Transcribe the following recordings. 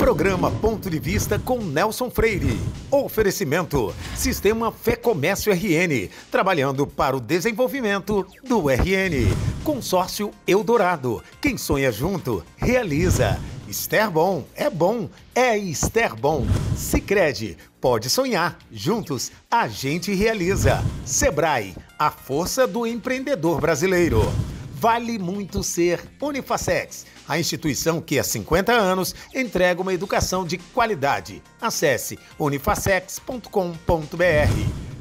Programa Ponto de Vista com Nelson Freire. Oferecimento: Sistema Fé Comércio RN, trabalhando para o desenvolvimento do RN. Consórcio Eldorado, quem sonha junto, realiza. Esterbom, é Esterbom. Sicredi, pode sonhar, juntos a gente realiza. Sebrae, a força do empreendedor brasileiro. Vale muito ser Unifacex, a instituição que há 50 anos entrega uma educação de qualidade. Acesse unifacex.com.br.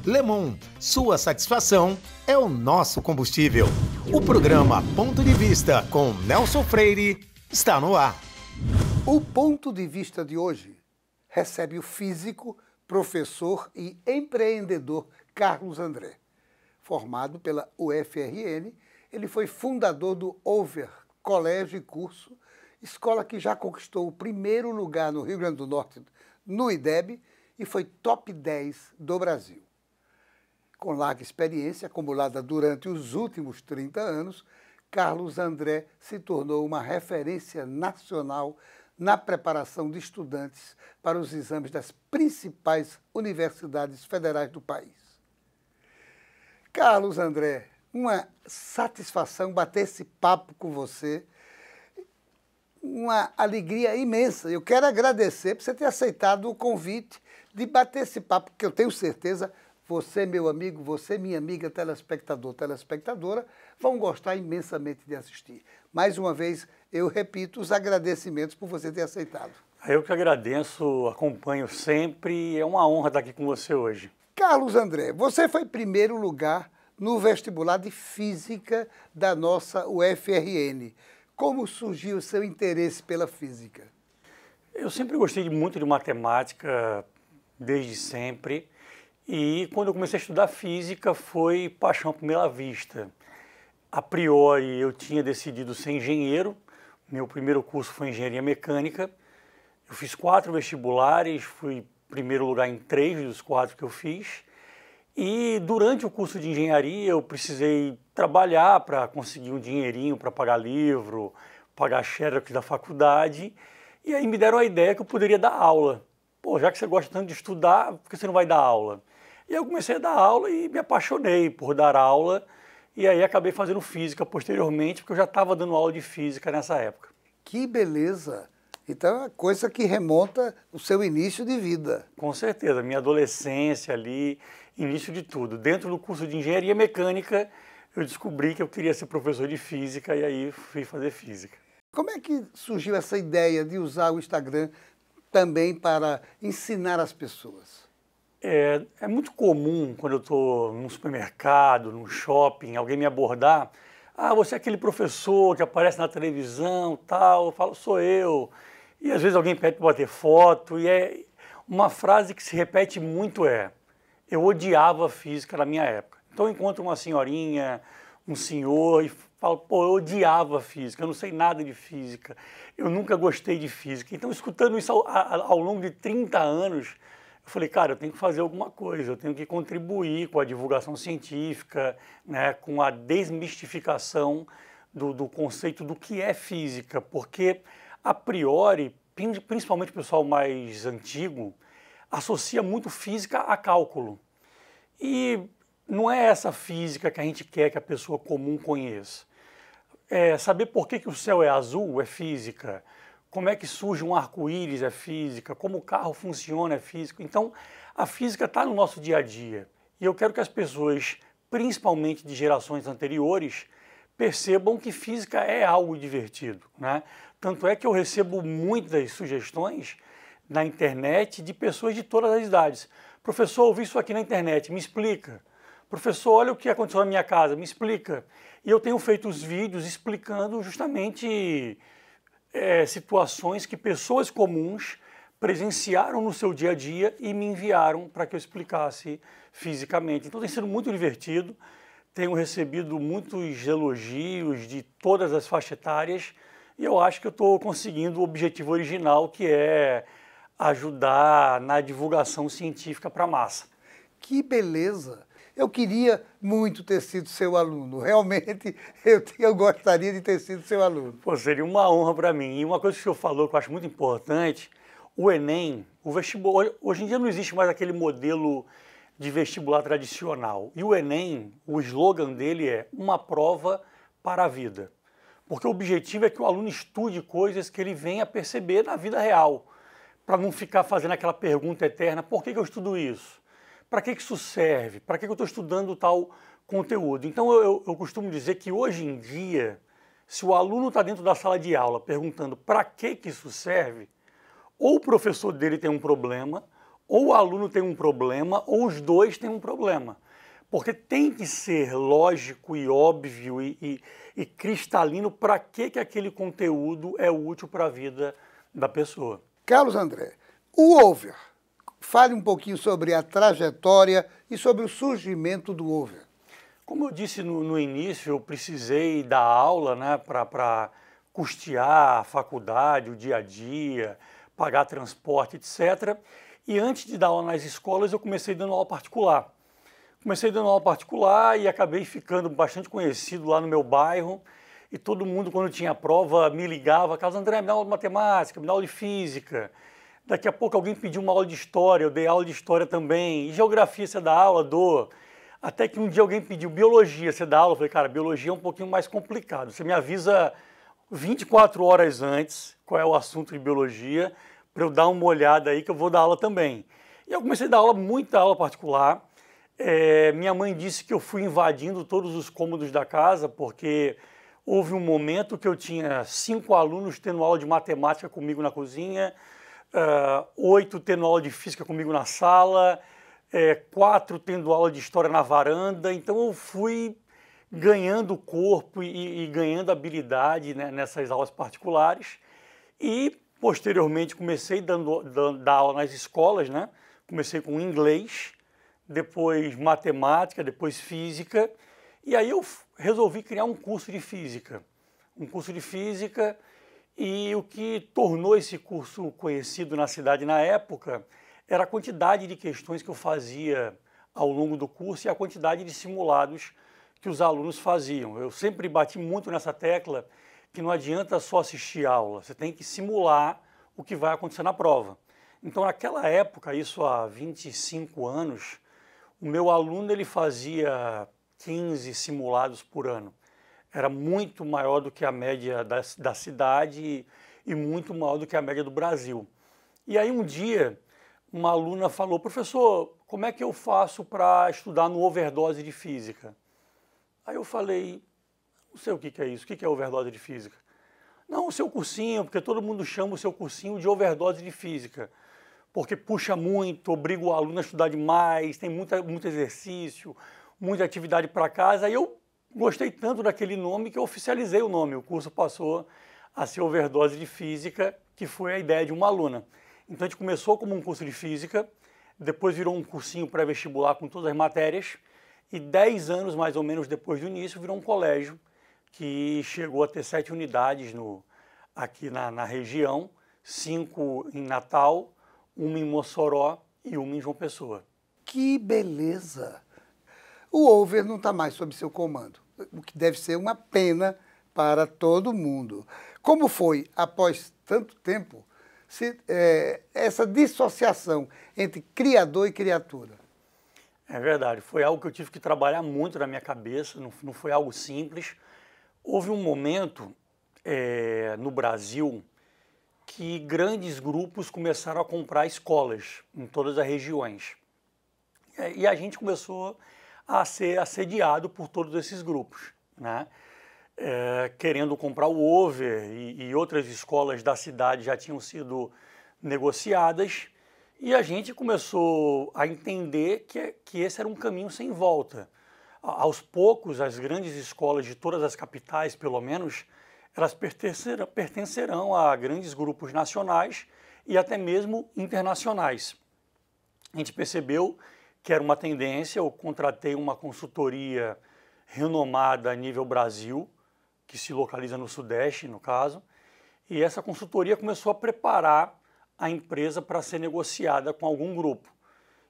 Lemon, sua satisfação é o nosso combustível. O programa Ponto de Vista com Nelson Freire está no ar. O Ponto de Vista de hoje recebe o físico, professor e empreendedor Carlos André. Formado pela UFRN, ele foi fundador do Over Colégio e Curso, escola que já conquistou o primeiro lugar no Rio Grande do Norte no IDEB e foi top 10 do Brasil. Com larga experiência acumulada durante os últimos 30 anos, Carlos André se tornou uma referência nacional na preparação de estudantes para os exames das principais universidades federais do país. Carlos André, uma satisfação bater esse papo com você, uma alegria imensa. Eu quero agradecer por você ter aceitado o convite de bater esse papo, porque eu tenho certeza, você, meu amigo, você, minha amiga, telespectador, telespectadora, vão gostar imensamente de assistir. Mais uma vez, eu repito os agradecimentos por você ter aceitado. Eu que agradeço, acompanho sempre, é uma honra estar aqui com você hoje. Carlos André, você foi primeiro lugar no vestibular de Física da nossa UFRN. Como surgiu o seu interesse pela física? Eu sempre gostei muito de matemática, desde sempre. E quando eu comecei a estudar física, foi paixão à primeira vista. A priori, eu tinha decidido ser engenheiro. Meu primeiro curso foi engenharia mecânica. Eu fiz 4 vestibulares, fui primeiro lugar em 3 dos 4 que eu fiz. E durante o curso de engenharia eu precisei trabalhar para conseguir um dinheirinho para pagar livro, pagar xerox da faculdade. E aí me deram a ideia que eu poderia dar aula. Pô, já que você gosta tanto de estudar, por que você não vai dar aula? E aí eu comecei a dar aula e me apaixonei por dar aula. E aí acabei fazendo física posteriormente, porque eu já estava dando aula de física nessa época. Que beleza! Então é uma coisa que remonta o seu início de vida. Com certeza, minha adolescência ali, início de tudo. Dentro do curso de engenharia mecânica, eu descobri que eu queria ser professor de física e aí fui fazer física. Como é que surgiu essa ideia de usar o Instagram também para ensinar as pessoas? É muito comum quando eu estou num supermercado, num shopping, alguém me abordar. Ah, você é aquele professor que aparece na televisão, tal. Eu falo, sou eu. E às vezes alguém pede para bater foto e é uma frase que se repete muito eu odiava física na minha época. Então eu encontro uma senhorinha, um senhor e falo, pô, eu odiava física, eu não sei nada de física, eu nunca gostei de física. Então escutando isso ao longo de 30 anos, eu falei, cara, eu tenho que fazer alguma coisa, eu tenho que contribuir com a divulgação científica, né, com a desmistificação do conceito do que é física, porque a priori, principalmente o pessoal mais antigo, associa muito física a cálculo. E não é essa física que a gente quer que a pessoa comum conheça. Saber por que o céu é azul é física, como é que surge um arco-íris é física, como o carro funciona é física. Então, a física está no nosso dia a dia. E eu quero que as pessoas, principalmente de gerações anteriores, percebam que física é algo divertido, né? Tanto é que eu recebo muitas sugestões na internet de pessoas de todas as idades. Professor, eu vi isso aqui na internet, me explica. Professor, olha o que aconteceu na minha casa, me explica. E eu tenho feito os vídeos explicando justamente situações que pessoas comuns presenciaram no seu dia a dia e me enviaram para que eu explicasse fisicamente. Então tem sido muito divertido, tenho recebido muitos elogios de todas as faixas etárias e eu acho que eu estou conseguindo o objetivo original, que é ajudar na divulgação científica para a massa. Que beleza! Eu queria muito ter sido seu aluno. Realmente, eu gostaria de ter sido seu aluno. Pô, seria uma honra para mim. E uma coisa que o senhor falou que eu acho muito importante, o Enem, o vestibular, hoje em dia não existe mais aquele modelo de vestibular tradicional. E o Enem, o slogan dele é uma prova para a vida. Porque o objetivo é que o aluno estude coisas que ele venha a perceber na vida real, para não ficar fazendo aquela pergunta eterna, por que eu estudo isso? Para que isso serve? Para que eu estou estudando tal conteúdo? Então eu costumo dizer que hoje em dia, se o aluno está dentro da sala de aula perguntando para que isso serve, ou o professor dele tem um problema, ou o aluno tem um problema, ou os dois têm um problema. Porque tem que ser lógico e óbvio e cristalino para que aquele conteúdo é útil para a vida da pessoa. Carlos André, o over. Fale um pouquinho sobre a trajetória e sobre o surgimento do over. Como eu disse no início, eu precisei dar aula, né, para custear a faculdade, o dia a dia, pagar transporte, etc. E antes de dar aula nas escolas, eu comecei dando aula particular. Comecei dando aula particular e acabei ficando bastante conhecido lá no meu bairro. E todo mundo, quando tinha prova, me ligava: Carlos André, me dá aula de matemática, me dá aula de física. Daqui a pouco alguém pediu uma aula de história, eu dei aula de história também. E geografia, você dá aula? Dou. Até que um dia alguém pediu biologia, você dá aula? Eu falei: cara, biologia é um pouquinho mais complicado. Você me avisa 24 horas antes qual é o assunto de biologia, para eu dar uma olhada aí que eu vou dar aula também. E eu comecei a dar aula, muita aula particular. Minha mãe disse que eu fui invadindo todos os cômodos da casa, porque houve um momento que eu tinha 5 alunos tendo aula de matemática comigo na cozinha, 8 tendo aula de física comigo na sala, 4 tendo aula de história na varanda. Então eu fui ganhando corpo e ganhando habilidade, né, nessas aulas particulares. E posteriormente comecei dar aula nas escolas, né? Comecei com inglês, depois matemática, depois física. E aí eu resolvi criar um curso de física. Um curso de física, e o que tornou esse curso conhecido na cidade na época era a quantidade de questões que eu fazia ao longo do curso e a quantidade de simulados que os alunos faziam. Eu sempre bati muito nessa tecla que não adianta só assistir aula, você tem que simular o que vai acontecer na prova. Então, naquela época, isso há 25 anos, o meu aluno ele fazia 15 simulados por ano. Era muito maior do que a média da cidade e muito maior do que a média do Brasil. E aí um dia, uma aluna falou: professor, como é que eu faço para estudar no overdose de física? Aí eu falei: não sei o que é isso, o que é overdose de física? Não, o seu cursinho, porque todo mundo chama o seu cursinho de overdose de física, porque puxa muito, obriga o aluno a estudar demais, tem muito exercício, muita atividade para casa. Aí eu gostei tanto daquele nome que eu oficializei o nome. O curso passou a ser overdose de física, que foi a ideia de uma aluna. Então a gente começou como um curso de física, depois virou um cursinho pré-vestibular com todas as matérias, e 10 anos mais ou menos depois do início virou um colégio que chegou a ter 7 unidades aqui na região, 5 em Natal, 1 em Mossoró e 1 em João Pessoa. Que beleza! O over não está mais sob seu comando, o que deve ser uma pena para todo mundo. Como foi, após tanto tempo, essa dissociação entre criador e criatura? É verdade, foi algo que eu tive que trabalhar muito na minha cabeça, não foi algo simples. Houve um momento no Brasil que grandes grupos começaram a comprar escolas em todas as regiões. E a gente começou a ser assediado por todos esses grupos, né? Querendo comprar o over, e outras escolas da cidade já tinham sido negociadas, e a gente começou a entender que esse era um caminho sem volta. Aos poucos, as grandes escolas de todas as capitais, pelo menos, elas pertencerão a grandes grupos nacionais e até mesmo internacionais. A gente percebeu que era uma tendência. Eu contratei uma consultoria renomada a nível Brasil, que se localiza no Sudeste, no caso, e essa consultoria começou a preparar a empresa para ser negociada com algum grupo.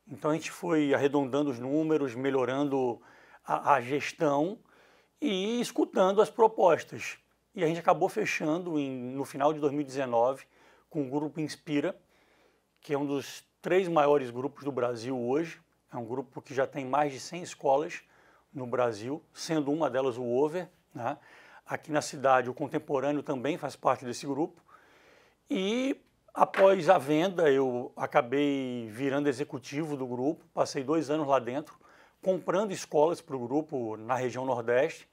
Então a gente foi arredondando os números, melhorando a gestão e escutando as propostas. E a gente acabou fechando no final de 2019 com o Grupo Inspira, que é um dos 3 maiores grupos do Brasil hoje. É um grupo que já tem mais de 100 escolas no Brasil, sendo uma delas o Over, né? Aqui na cidade, o Contemporâneo também faz parte desse grupo. E após a venda, eu acabei virando executivo do grupo, passei 2 anos lá dentro, comprando escolas para o grupo na região Nordeste.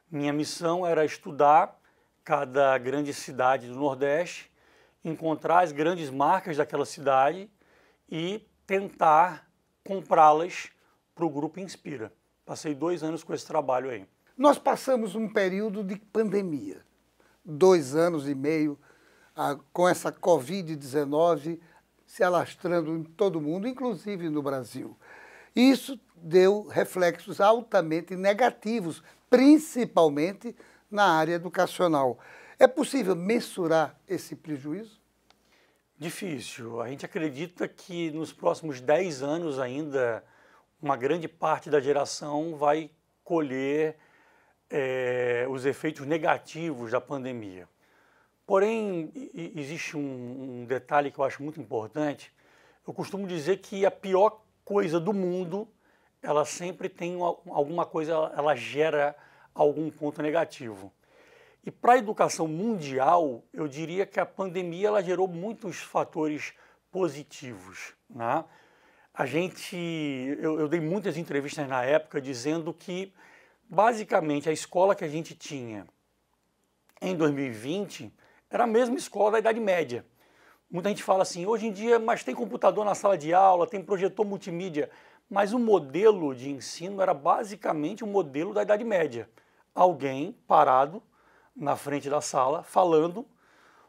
Minha missão era estudar cada grande cidade do Nordeste, encontrar as grandes marcas daquela cidade e tentar comprá-las para o Grupo Inspira. Passei 2 anos com esse trabalho aí. Nós passamos um período de pandemia, 2 anos e meio, com essa Covid-19 se alastrando em todo o mundo, inclusive no Brasil. Isso deu reflexos altamente negativos, principalmente na área educacional. É possível mensurar esse prejuízo? Difícil. A gente acredita que nos próximos 10 anos ainda uma grande parte da geração vai colher os efeitos negativos da pandemia. Porém, existe um detalhe que eu acho muito importante. Eu costumo dizer que a pior coisa do mundo, ela sempre tem alguma coisa, ela gera algum ponto negativo. E para a educação mundial, eu diria que a pandemia ela gerou muitos fatores positivos, né? Eu dei muitas entrevistas na época dizendo que, basicamente, a escola que a gente tinha em 2020 era a mesma escola da Idade Média. Muita gente fala assim, hoje em dia, mas tem computador na sala de aula, tem projetor multimídia, mas o modelo de ensino era basicamente o modelo da Idade Média. Alguém parado na frente da sala, falando,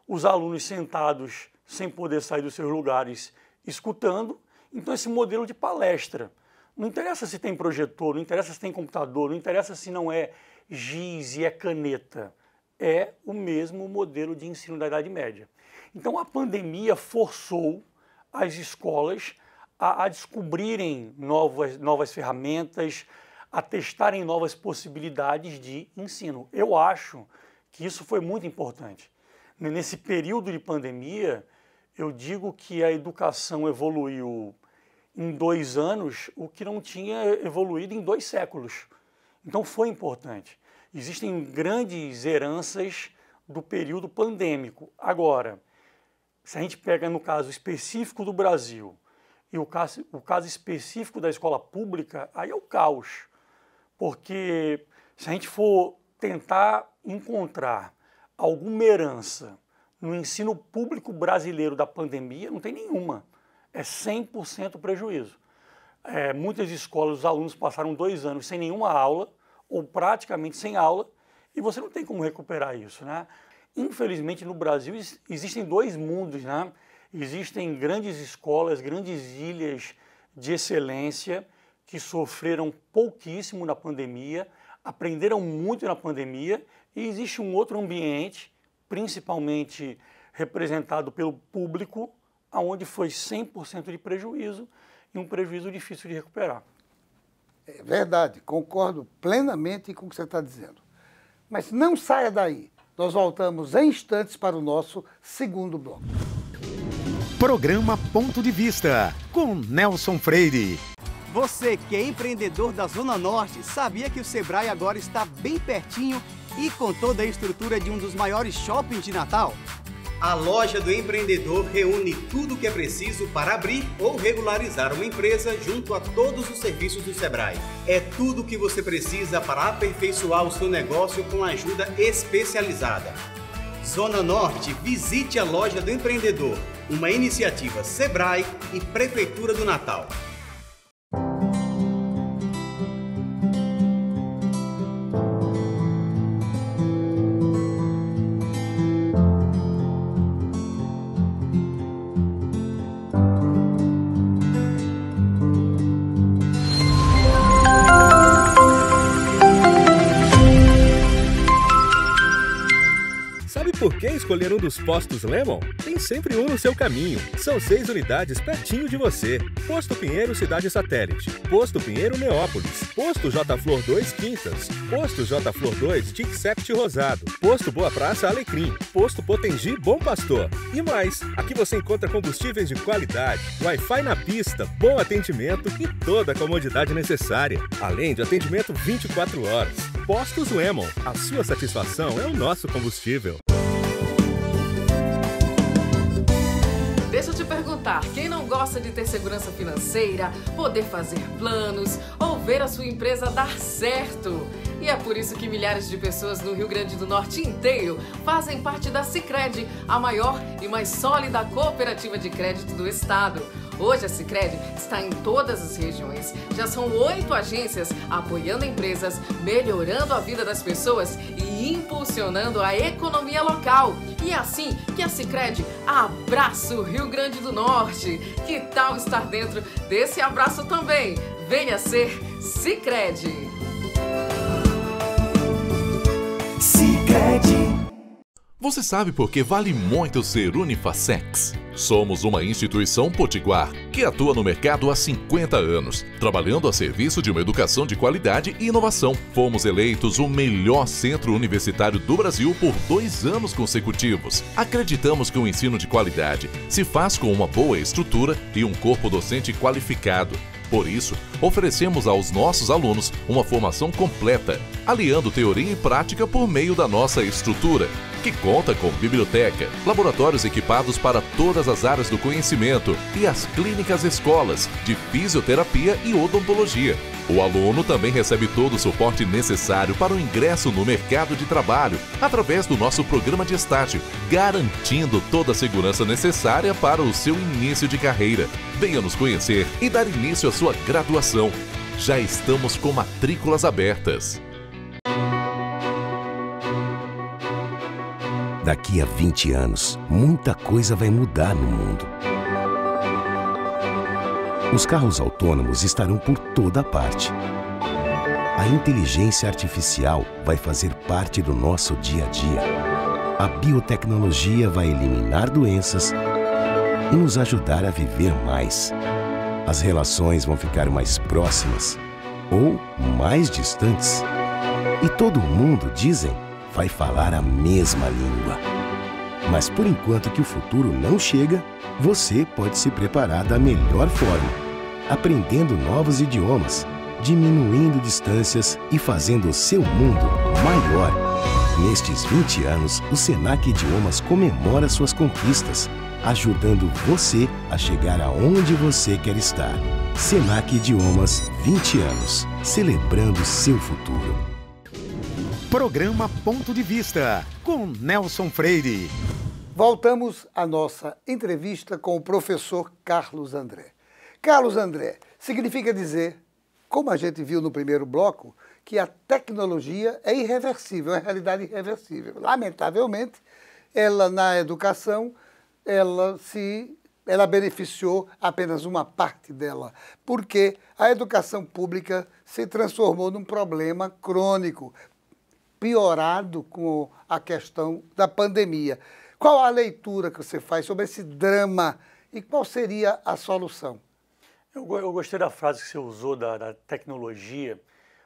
os alunos sentados sem poder sair dos seus lugares, escutando. Então, esse modelo de palestra. Não interessa se tem projetor, não interessa se tem computador, não interessa se não é giz e é caneta. É o mesmo modelo de ensino da Idade Média. Então, a pandemia forçou as escolas a descobrirem novas ferramentas, a testarem novas possibilidades de ensino. Eu acho que isso foi muito importante. Nesse período de pandemia, eu digo que a educação evoluiu em 2 anos o que não tinha evoluído em 2 séculos. Então foi importante. Existem grandes heranças do período pandêmico. Agora, se a gente pega no caso específico do Brasil e o caso específico da escola pública, aí é o caos. Porque se a gente for tentar encontrar alguma herança no ensino público brasileiro da pandemia, não tem nenhuma. É 100% prejuízo. Muitas escolas, os alunos passaram 2 anos sem nenhuma aula, ou praticamente sem aula, e você não tem como recuperar isso, né? Infelizmente, no Brasil, existem 2 mundos, né? Existem grandes escolas, grandes ilhas de excelência que sofreram pouquíssimo na pandemia, aprenderam muito na pandemia, e existe um outro ambiente, principalmente representado pelo público, onde foi 100% de prejuízo e um prejuízo difícil de recuperar. É verdade, concordo plenamente com o que você está dizendo. Mas não saia daí. Nós voltamos em instantes para o nosso segundo bloco. Programa Ponto de Vista, com Nelson Freire. Você que é empreendedor da Zona Norte, sabia que o Sebrae agora está bem pertinho e com toda a estrutura de um dos maiores shoppings de Natal? A loja do empreendedor reúne tudo o que é preciso para abrir ou regularizar uma empresa junto a todos os serviços do Sebrae. É tudo o que você precisa para aperfeiçoar o seu negócio com ajuda especializada. Zona Norte, visite a loja do empreendedor, uma iniciativa Sebrae e Prefeitura do Natal. Por que escolher um dos postos Lemon? Tem sempre um no seu caminho. São 6 unidades pertinho de você. Posto Pinheiro Cidade Satélite, Posto Pinheiro Neópolis, Posto J Flor 2 Quintas, Posto J Flor 2 Tic-Sept Rosado, Posto Boa Praça Alecrim, Posto Potengi Bom Pastor. E mais, aqui você encontra combustíveis de qualidade, Wi-Fi na pista, bom atendimento e toda a comodidade necessária. Além de atendimento 24 horas. Postos Lemon, a sua satisfação é o nosso combustível. Deixa eu te perguntar, quem não gosta de ter segurança financeira, poder fazer planos ou ver a sua empresa dar certo? E é por isso que milhares de pessoas no Rio Grande do Norte inteiro fazem parte da Sicredi, a maior e mais sólida cooperativa de crédito do estado. Hoje a Sicredi está em todas as regiões. Já são 8 agências apoiando empresas, melhorando a vida das pessoas e impulsionando a economia local. E é assim que a Sicredi abraça o Rio Grande do Norte. Que tal estar dentro desse abraço também? Venha ser Sicredi. Sicredi. Você sabe por que vale muito ser Unifacex? Somos uma instituição potiguar que atua no mercado há 50 anos, trabalhando a serviço de uma educação de qualidade e inovação. Fomos eleitos o melhor centro universitário do Brasil por 2 anos consecutivos. Acreditamos que o ensino de qualidade se faz com uma boa estrutura e um corpo docente qualificado. Por isso, oferecemos aos nossos alunos uma formação completa, aliando teoria e prática por meio da nossa estrutura, que conta com biblioteca, laboratórios equipados para todas as áreas do conhecimento e as clínicas escolas de fisioterapia e odontologia. O aluno também recebe todo o suporte necessário para o ingresso no mercado de trabalho, através do nosso programa de estágio, garantindo toda a segurança necessária para o seu início de carreira. Venha nos conhecer e dar início à sua graduação. Já estamos com matrículas abertas. Daqui a 20 anos, muita coisa vai mudar no mundo. Os carros autônomos estarão por toda parte. A inteligência artificial vai fazer parte do nosso dia a dia. A biotecnologia vai eliminar doenças e nos ajudar a viver mais. As relações vão ficar mais próximas ou mais distantes. E todo mundo, dizem, vai falar a mesma língua. Mas por enquanto que o futuro não chega, você pode se preparar da melhor forma, aprendendo novos idiomas, diminuindo distâncias e fazendo o seu mundo maior. Nestes 20 anos, o Senac Idiomas comemora suas conquistas, ajudando você a chegar aonde você quer estar. Senac Idiomas, 20 anos, celebrando seu futuro. Programa Ponto de Vista, com Nelson Freire. Voltamos à nossa entrevista com o professor Carlos André. Carlos André, significa dizer, como a gente viu no primeiro bloco, que a tecnologia é irreversível, é uma realidade irreversível. Lamentavelmente, ela na educação, ela beneficiou apenas uma parte dela, porque a educação pública se transformou num problema crônico, piorado com a questão da pandemia. Qual a leitura que você faz sobre esse drama e qual seria a solução? Eu gostei da frase que você usou da tecnologia.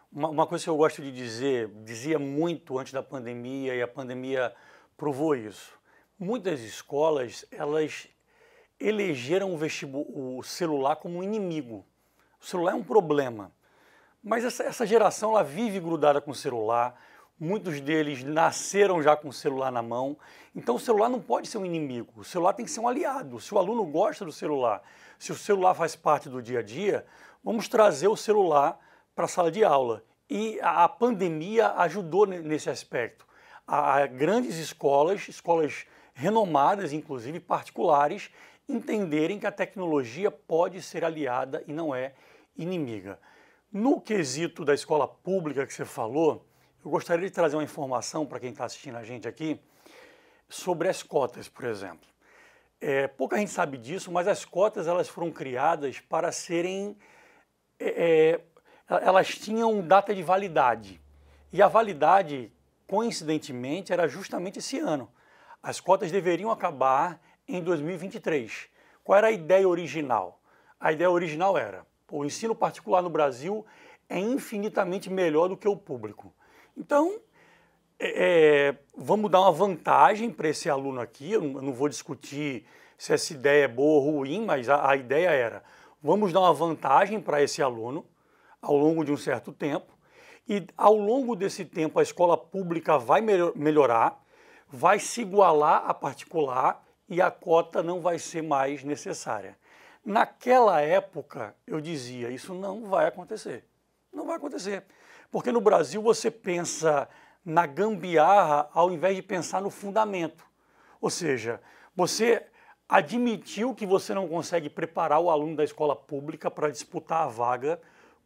Uma coisa que eu gosto de dizer, dizia muito antes da pandemia e a pandemia provou isso. Muitas escolas, elas elegeram o celular como um inimigo. O celular é um problema. Mas essa geração, ela vive grudada com o celular. Muitos deles nasceram já com o celular na mão. Então o celular não pode ser um inimigo. O celular tem que ser um aliado. Se o aluno gosta do celular, se o celular faz parte do dia a dia, vamos trazer o celular para a sala de aula. E a pandemia ajudou nesse aspecto. Há grandes escolas renomadas, inclusive particulares, entenderem que a tecnologia pode ser aliada e não é inimiga. No quesito da escola pública que você falou, eu gostaria de trazer uma informação para quem está assistindo a gente aqui sobre as cotas, por exemplo. Pouca gente sabe disso, mas as cotas elas foram criadas para serem... elas tinham data de validade. E a validade, coincidentemente, era justamente esse ano. As cotas deveriam acabar em 2023. Qual era a ideia original? A ideia original era, o ensino particular no Brasil é infinitamente melhor do que o público. Então, vamos dar uma vantagem para esse aluno aqui. Eu não vou discutir se essa ideia é boa ou ruim, mas a ideia era, vamos dar uma vantagem para esse aluno ao longo de um certo tempo, e ao longo desse tempo a escola pública vai melhorar, vai se igualar à particular e a cota não vai ser mais necessária. Naquela época, eu dizia, isso não vai acontecer. Não vai acontecer. Porque no Brasil você pensa na gambiarra ao invés de pensar no fundamento. Ou seja, você admitiu que você não consegue preparar o aluno da escola pública para disputar a vaga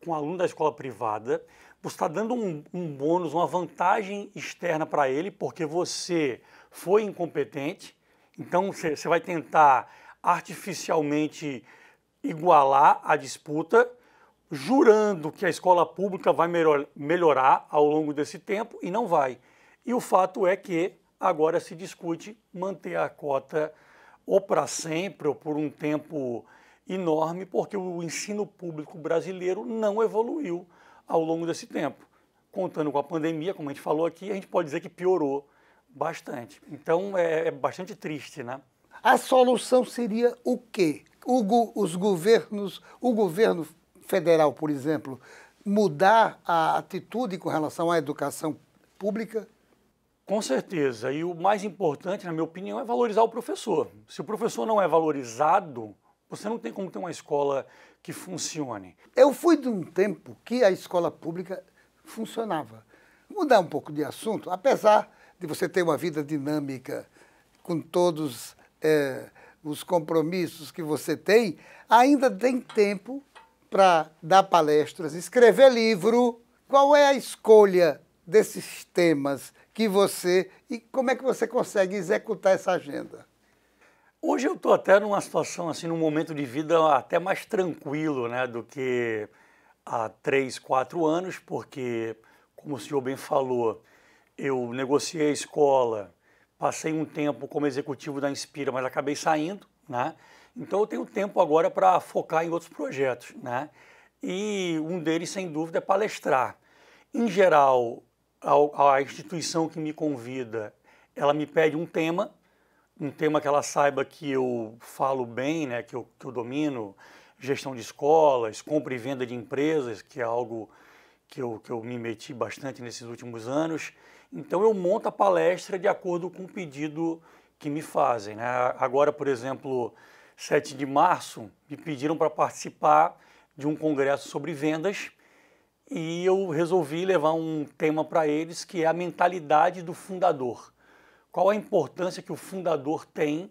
com o aluno da escola privada. Você está dando um bônus, uma vantagem externa para ele, porque você foi incompetente. Então você vai tentar artificialmente igualar a disputa, jurando que a escola pública vai melhorar ao longo desse tempo, e não vai. E o fato é que agora se discute manter a cota ou para sempre ou por um tempo enorme, porque o ensino público brasileiro não evoluiu ao longo desse tempo. Contando com a pandemia, como a gente falou aqui, a gente pode dizer que piorou bastante. Então é bastante triste, né? A solução seria o quê? O governo federal, por exemplo, mudar a atitude com relação à educação pública? Com certeza. E o mais importante, na minha opinião, é valorizar o professor. Se o professor não é valorizado, você não tem como ter uma escola que funcione. Eu fui de um tempo que a escola pública funcionava. Vou mudar um pouco de assunto, apesar de você ter uma vida dinâmica com todos os compromissos que você tem, ainda tem tempo para dar palestras, escrever livro. Qual é a escolha desses temas que você... E como é que você consegue executar essa agenda? Hoje eu estou até numa situação, assim, num momento de vida até mais tranquilo, né, do que há 3, 4 anos, porque, como o senhor bem falou, eu negociei a escola, passei um tempo como executivo da Inspira, mas acabei saindo, né? Então eu tenho tempo agora para focar em outros projetos, né? E um deles, sem dúvida, é palestrar. Em geral, a instituição que me convida, ela me pede um tema que ela saiba que eu falo bem, né? Que eu domino, gestão de escolas, compra e venda de empresas, que é algo que eu me meti bastante nesses últimos anos. Então eu monto a palestra de acordo com o pedido que me fazem, né? Agora, por exemplo, 7 de março, me pediram para participar de um congresso sobre vendas e eu resolvi levar um tema para eles, que é a mentalidade do fundador. Qual a importância que o fundador tem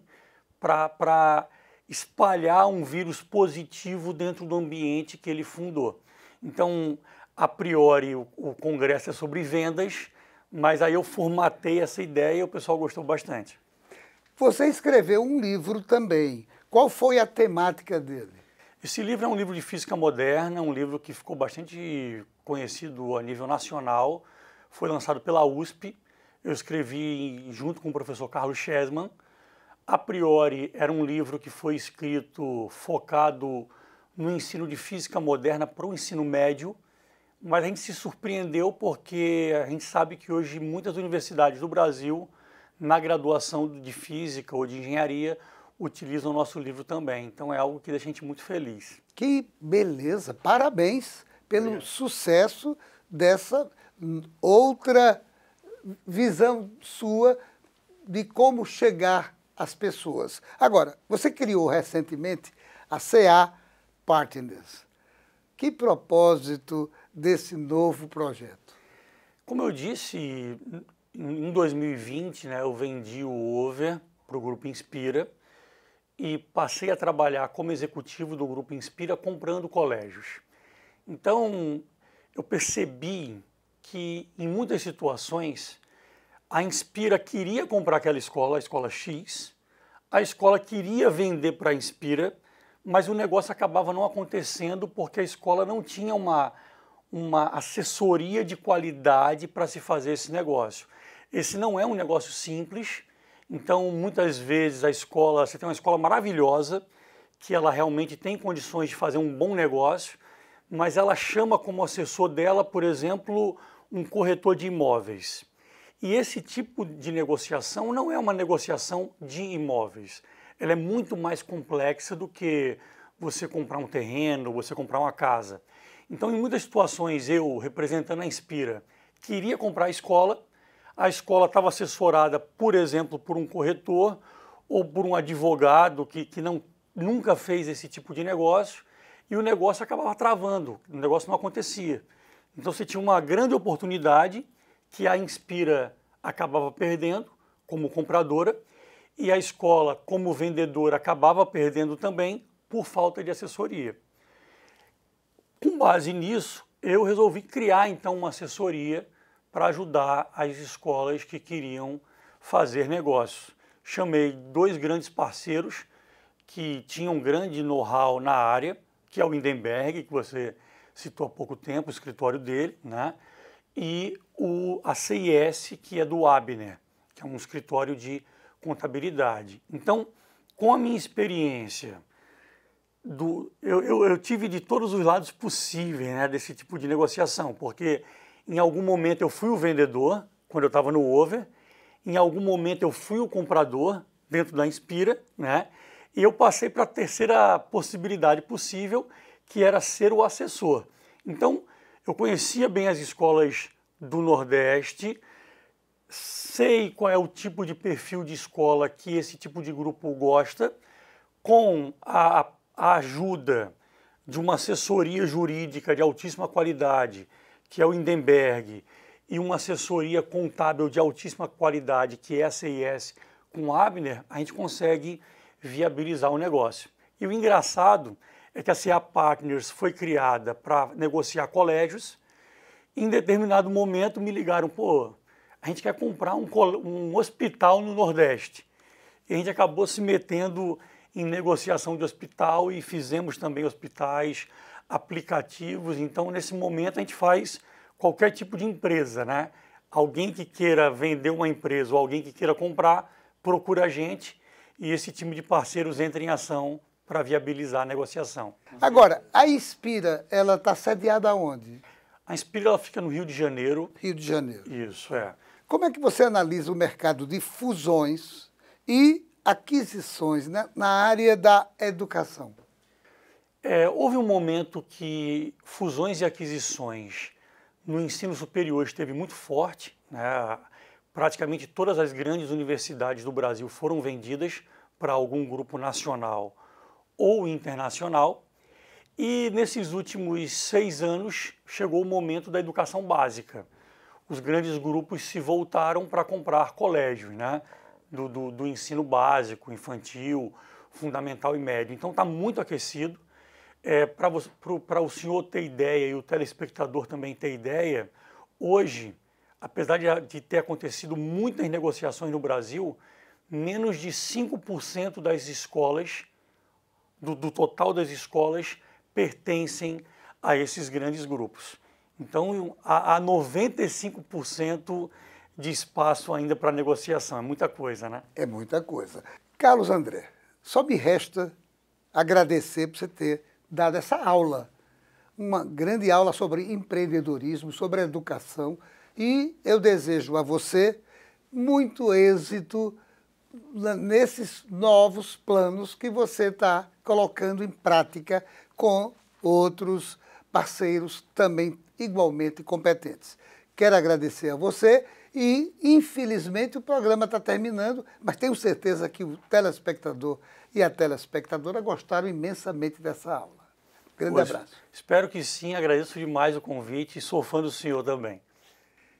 para espalhar um vírus positivo dentro do ambiente que ele fundou. Então, a priori, o congresso é sobre vendas, mas aí eu formatei essa ideia e o pessoal gostou bastante. Você escreveu um livro também. Qual foi a temática dele? Esse livro é um livro de física moderna, um livro que ficou bastante conhecido a nível nacional. Foi lançado pela USP. Eu escrevi junto com o professor Carlos Chessman. A priori, era um livro que foi escrito focado no ensino de física moderna para o ensino médio, mas a gente se surpreendeu porque a gente sabe que hoje muitas universidades do Brasil, na graduação de física ou de engenharia, utilizam o nosso livro também. Então é algo que deixa a gente muito feliz. Que beleza! Parabéns pelo sucesso dessa outra visão sua de como chegar às pessoas. Agora, você criou recentemente a CA Partners. Que propósito desse novo projeto? Como eu disse, em 2020, né, eu vendi o Over para o Grupo Inspira e passei a trabalhar como executivo do Grupo Inspira comprando colégios. Então, eu percebi que em muitas situações a Inspira queria comprar aquela escola, a escola X, a escola queria vender para a Inspira, mas o negócio acabava não acontecendo porque a escola não tinha uma assessoria de qualidade para se fazer esse negócio. Esse não é um negócio simples Então, muitas vezes você tem uma escola maravilhosa, que ela realmente tem condições de fazer um bom negócio, mas ela chama como assessor dela, por exemplo, um corretor de imóveis. E esse tipo de negociação não é uma negociação de imóveis. Ela é muito mais complexa do que você comprar um terreno, você comprar uma casa. Então, em muitas situações, eu, representando a Inspira, queria comprar a escola estava assessorada, por exemplo, por um corretor ou por um advogado que nunca fez esse tipo de negócio, e o negócio acabava travando, o negócio não acontecia. Então você tinha uma grande oportunidade que a Inspira acabava perdendo como compradora, e a escola, como vendedora, acabava perdendo também por falta de assessoria. Com base nisso, eu resolvi criar então uma assessoria para ajudar as escolas que queriam fazer negócios. Chamei 2 grandes parceiros que tinham grande know-how na área, que é o Hindenburg, que você citou há pouco tempo, o escritório dele, né? E a CIS, que é do Abner, que é um escritório de contabilidade. Então, com a minha experiência, eu tive de todos os lados possíveis, né, desse tipo de negociação, porque em algum momento eu fui o vendedor, quando eu estava no over, em algum momento eu fui o comprador dentro da Inspira, né? E eu passei para a terceira possibilidade possível, que era ser o assessor. Então, eu conhecia bem as escolas do Nordeste, sei qual é o tipo de perfil de escola que esse tipo de grupo gosta, com a ajuda de uma assessoria jurídica de altíssima qualidade, que é o Hindenburg, e uma assessoria contábil de altíssima qualidade, que é a CIS, com a Abner, a gente consegue viabilizar o negócio. E o engraçado é que a CA Partners foi criada para negociar colégios. Em determinado momento me ligaram, a gente quer comprar um hospital no Nordeste. E a gente acabou se metendo em negociação de hospital e fizemos também hospitais, aplicativos. Então, nesse momento, a gente faz qualquer tipo de empresa, né? Alguém que queira vender uma empresa ou alguém que queira comprar, procura a gente e esse time de parceiros entra em ação para viabilizar a negociação. Agora, a Inspira, ela está sediada onde? A Inspira ela fica no Rio de Janeiro. Rio de Janeiro. Isso, é. Como é que você analisa o mercado de fusões e aquisições, né, na área da educação? Houve um momento que fusões e aquisições no ensino superior esteve muito forte, né? Praticamente todas as grandes universidades do Brasil foram vendidas para algum grupo nacional ou internacional. E nesses últimos 6 anos chegou o momento da educação básica. Os grandes grupos se voltaram para comprar colégios, né? Do ensino básico, infantil, fundamental e médio. Então está muito aquecido. Para o senhor ter ideia e o telespectador também ter ideia, hoje, apesar de ter acontecido muitas negociações no Brasil, menos de 5% das escolas, do total das escolas, pertencem a esses grandes grupos. Então, há 95% de espaço ainda para negociação. É muita coisa, né? É muita coisa. Carlos André, só me resta agradecer por você ter dado essa aula, uma grande aula sobre empreendedorismo, sobre educação, e eu desejo a você muito êxito nesses novos planos que você está colocando em prática com outros parceiros também igualmente competentes. Quero agradecer a você e, infelizmente, o programa está terminando, mas tenho certeza que o telespectador e a telespectadora gostaram imensamente dessa aula. Grande abraço. Espero que sim, agradeço demais o convite e sou fã do senhor também.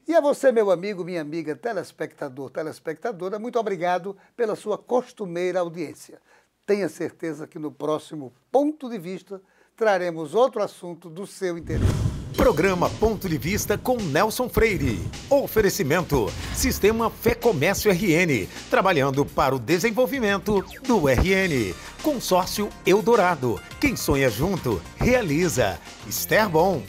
E a você, meu amigo, minha amiga, telespectador, telespectadora, muito obrigado pela sua costumeira audiência. Tenha certeza que no próximo Ponto de Vista traremos outro assunto do seu interesse. Programa Ponto de Vista com Nelson Freire. Oferecimento: Sistema Fé Comércio RN, trabalhando para o desenvolvimento do RN. Consórcio Eldorado. Quem sonha junto, realiza. Esterbom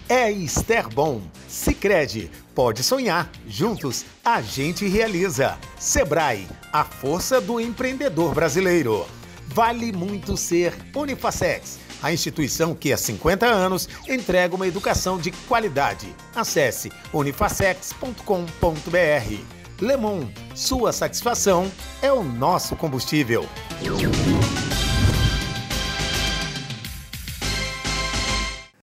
é Esterbom. Sicredi, pode sonhar. Juntos, a gente realiza. Sebrae, a força do empreendedor brasileiro. Vale muito ser Unifacex, a instituição que há 50 anos entrega uma educação de qualidade. Acesse unifacex.com.br. Lemon, sua satisfação é o nosso combustível.